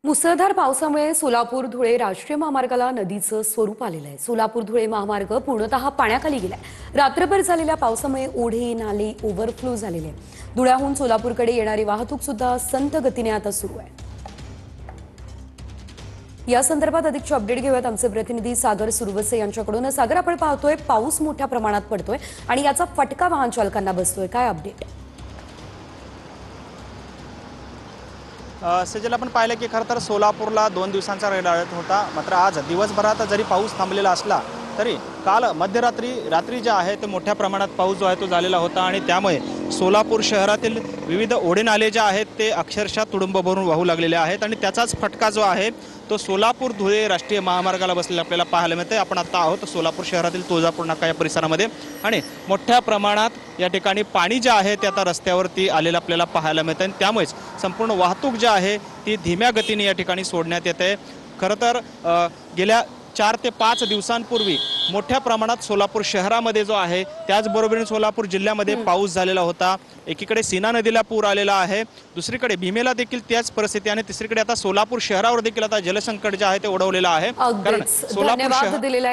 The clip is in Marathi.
मुसळधार पावसामुळे सोलापूर धुळे राष्ट्रीय महामार्गाला नदीचं स्वरूप आलेलं आहे। सोलापूर धुळे महामार्ग पूर्णतः पाण्याखाली गेलाय। रात्रभर झालेल्या पावसामुळे ओढे नाले ओव्हरफ्लो झालेले आहेत। धुळ्याहून सोलापूरकडे येणारी वाहतूक सुद्धा संथ गतीने आता सुरू आहे। या संदर्भात अधिकची अपडेट घेऊयात आमचे प्रतिनिधी सागर सुरवसे यांच्याकडून। सागर, आपण पाहतोय पाऊस मोठ्या प्रमाणात पडतोय आणि याचा फटका वाहन चालकांना बसतोय, काय अपडेट? सजल, आपण पाहिलं की खरं तर सोलापूरला 2 दिवसांचा रेड अलर्ट होता। मात्र आज दिवसभरात जरी पाऊस थांबलेला असला तरी काल रात्री जे आहे ते मोठ्या प्रमाणात पाऊस जो आहे तो झालेला होता आणि त्यामुळे सोलापूर शहरातील विविध ओढे नाले जे आहेत ते अक्षरशः तुडुंब भरून वाहू लागलेले आहेत आणि त्याचाच फटका जो आहे तो सोलापूर धुळे राष्ट्रीय महामार्गाला बसलेला आपल्याला पाहायला मिळते। आपण आता आहोत सोलापूर शहरातील तुळजापूर नाका या परिसरामध्ये आणि मोठ्या प्रमाणात या ठिकाणी पाणी जे आहे ते आता रस्त्यावरती आलेलं आपल्याला पाहायला मिळतं आणि त्यामुळेच संपूर्ण वाहतूक जी आहे ती धीम्या गतीने या ठिकाणी सोडण्यात येते। खरं तर गेल्या 4 ते 5 दिवसांपूर्वी मोठ्या प्रमाणात सोलापूर शहरामध्ये जो आहे त्याचबरोबरीने सोलापूर जिल्ह्यामध्ये पाऊस झालेला होता। एकीकडे सीना नदीला पूर आलेला आहे, दुसरीकडे भीमेला देखील त्याच परिस्थिती आणि तिसरीकडे आता सोलापूर शहरावर देखील आता जलसंकट जे आहे ते ओढवलेलं आहे। कारण सोलापूर दिलेल्या